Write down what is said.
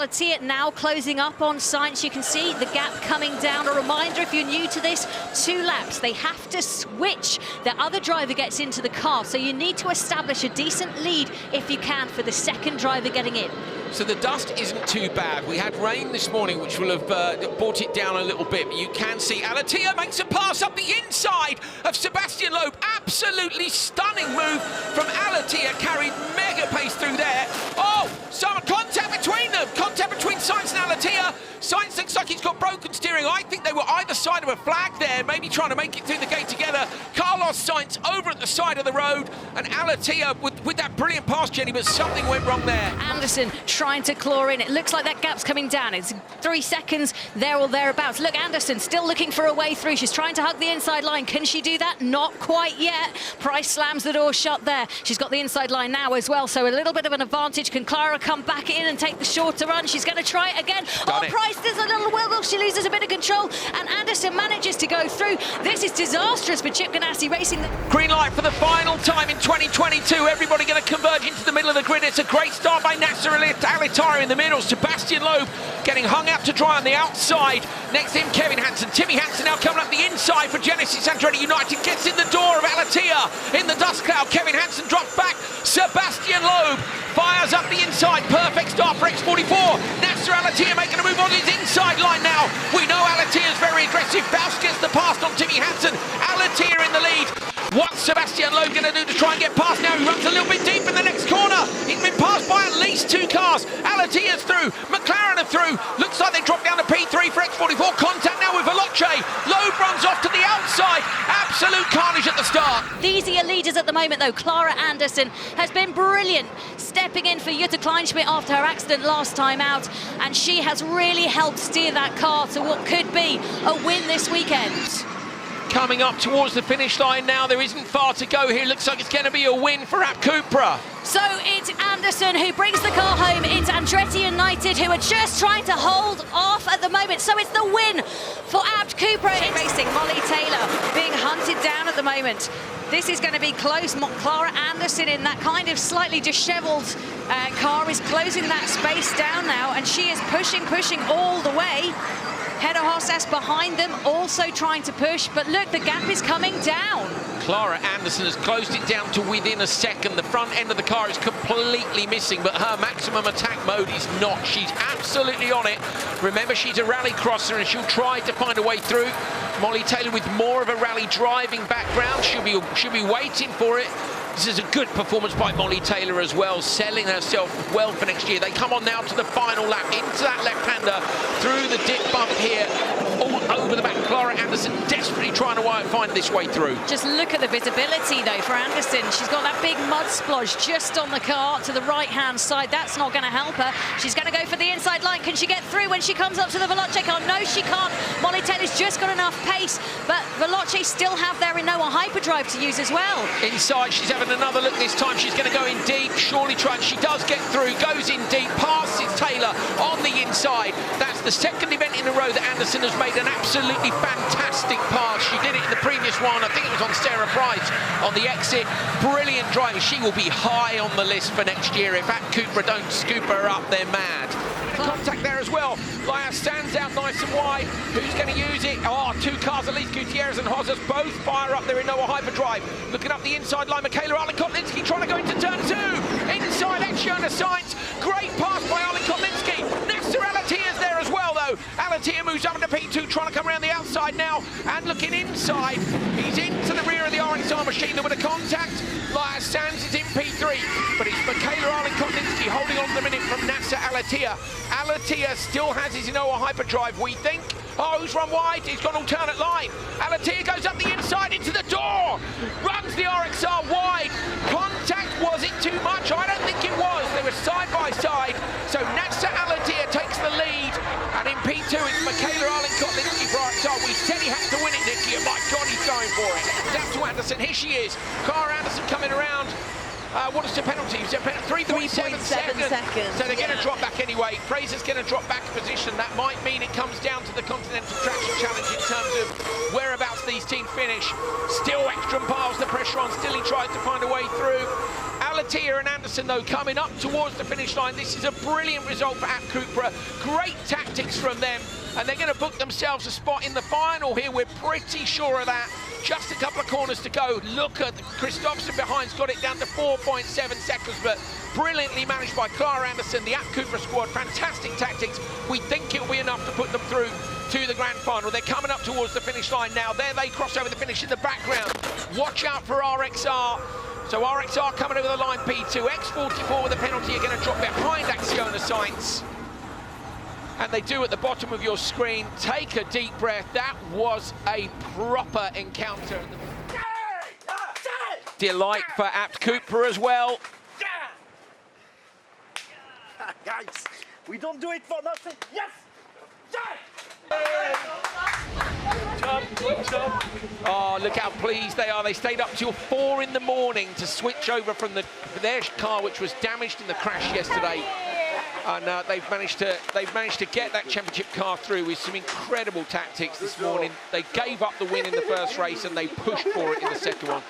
Alatia now closing up on Sainz. You can see the gap coming down. A reminder, if you're new to this, 2 laps. They have to switch. The other driver gets into the car, so you need to establish a decent lead if you can for the second driver getting in. So the dust isn't too bad. We had rain this morning, which will have brought it down a little bit. But you can see Alatia makes a pass up the inside of Sebastian Loeb. Absolutely stunning move from Alatia. Carried mega pace through there. Oh, some contact between them. Contact between Sainz and Alatia. Sainz looks like he's got broken steering. I think they were either side of a flag there, maybe trying to make it through the gate together. Carlos Sainz over at the side of the road, and Alatia with that brilliant pass, Jenny, but something went wrong there. Anderson trying to claw in. It looks like that gap's coming down. It's 3 seconds there or thereabouts. Look, Anderson still looking for a way through. She's trying to hug the inside line. Can she do that? Not quite yet. Price slams the door shut there. She's got the inside line now as well, so a little bit of an advantage. Can Clara come back in and take the shorter run? She's going to try it again. Price does a little wiggle. She loses a bit of control, and Anderson manages to go through. This is disastrous for Chip Ganassi Racing. Green light for the final time in 2022. Everybody going to converge into the middle of the grid. It's a great start by Nasser Alitari in the middle. Sebastian Loeb getting hung out to dry on the outside. Next to him, Kevin Hansen. Timmy Hansen now coming up the inside for Genesis Andretti United. Gets in the door of Alatia in the dust cloud. Kevin Hansen drops back. Sebastian Loeb fires up the inside. Perfect start for X44. Nasser Alatia making a move on his inside line now. We know Alatia's very aggressive. Faust gets the pass on Timmy Hansen. Alatia in the lead. What's Sebastian Loeb going to do to try and get past now? He runs a little bit deep in the next corner. He's been passed by at least 2 cars. Alatia's through. McLaren are through. Looks like they dropped down to P3 for X44. Contact now with Veloce. Loeb runs off to the outside. Absolute carnage at the start. These are your leaders at the moment, though. Clara Anderson has been brilliant, stepping in for Jutta Kleinschmidt after her accident last time out, and she has really helped steer that car to what could be a win this weekend. Coming up towards the finish line now. There isn't far to go here. Looks like it's going to be a win for ABT CUPRA. So it's Anderson who brings the car home. It's Andretti United who are just trying to hold off at the moment. So it's the win for ABT CUPRA Racing. Molly Taylor being hunted down at the moment. This is going to be close. Clara Anderson in that kind of slightly disheveled car is closing that space down now, and she is pushing all the way. Hedda Hossas behind them, also trying to push, but look, the gap is coming down. Clara Anderson has closed it down to within a second. The front end of the car is completely missing, but her maximum attack mode is not. She's absolutely on it. Remember, she's a rally crosser, and she'll try to find a way through. Molly Taylor with more of a rally driving background. She'll be waiting for it. This is a good performance by Molly Taylor as well, selling herself well for next year. They come on now to the final lap, into that left-hander, through the dip bump here, all over the back. Clara Anderson desperately trying to find this way through. Just look at the visibility, though, for Anderson. She's got that big mud splodge just on the car to the right-hand side. That's not going to help her. She's going to go for the inside line. Can she get through when she comes up to the Veloce car? No, she can't. Molly Taylor's just got enough pace, but Veloce still have their Renoa hyperdrive to use as well. Inside, she's having another look this time. She's going to go in deep, surely trying. She does get through, goes in deep, passes Taylor on the inside. That's the second event in a row that Anderson has made an absolutely fantastic pass. She did it in the previous one. I think it was on Sarah Price on the exit. Brilliant driving. She will be high on the list for next year. If ABT CUPRA don't scoop her up, they're mad. Contact there as well. Laya stands out nice and wide. Who's going to use it? Oh, 2 cars at least. Gutierrez and Hossas both fire up there in Renoa hyperdrive. Looking up the inside line. Michaela Arlen-Kotlinski trying to go into turn 2. Inside Exiona Sainz. Great pass by Arlen-Kotlinski. Nasser Alatia's there as well, though. Alatia moves up into P2, trying to come around the outside now. And looking inside. He's into the rear of the RXR machine. There with a contact. Laya Sands is in P3. But it's Michaela Arlen-Kotlinski holding on to the minute from Nasser Alatia. Alatia still has his Renoa hyperdrive, we think. Oh, who's run wide? He's got alternate line. Alatia goes up the inside into the door. Runs the RXR wide. Contact, was it too much? I don't think it was. They were side by side. So Nasser Alatia takes the lead. And in P2, it's Michaela Arlen-Kotlinski for RXR. We said he had to win it, Nicky, and my God, he's going for it. Down to Anderson. Here she is. Clara Anderson coming around. What is the penalty? 3.7 seconds. So they're going to drop back anyway. Fraser's going to drop back a position. That might mean it comes down to the Continental Traction Challenge in terms of whereabouts these teams finish. Still extra piles the pressure on. Still he tries to find a way through. Alatia Tia and Anderson, though, coming up towards the finish line. This is a brilliant result for ABT CUPRA. Great tactics from them, and they're going to book themselves a spot in the final here. We're pretty sure of that. Just a couple of corners to go. Look at Christopherson behind's got it down to 4.7 seconds, but brilliantly managed by Clara Anderson, the ABT CUPRA squad. Fantastic tactics. We think it'll be enough to put them through to the grand final. They're coming up towards the finish line now. There they cross over the finish in the background. Watch out for RXR. So RXR coming over the line, P2. X44 with a penalty are going to drop behind Acciona Sainz. And they do at the bottom of your screen. Take a deep breath. That was a proper encounter. Delight for ABT CUPRA as well. Guys, we don't do it for nothing. Yes! Oh, look how pleased they are. They stayed up till 4 in the morning to switch over from their car, which was damaged in the crash yesterday. And they've managed to get that championship car through with some incredible tactics this morning. They gave up the win in the first race and they pushed for it in the second one.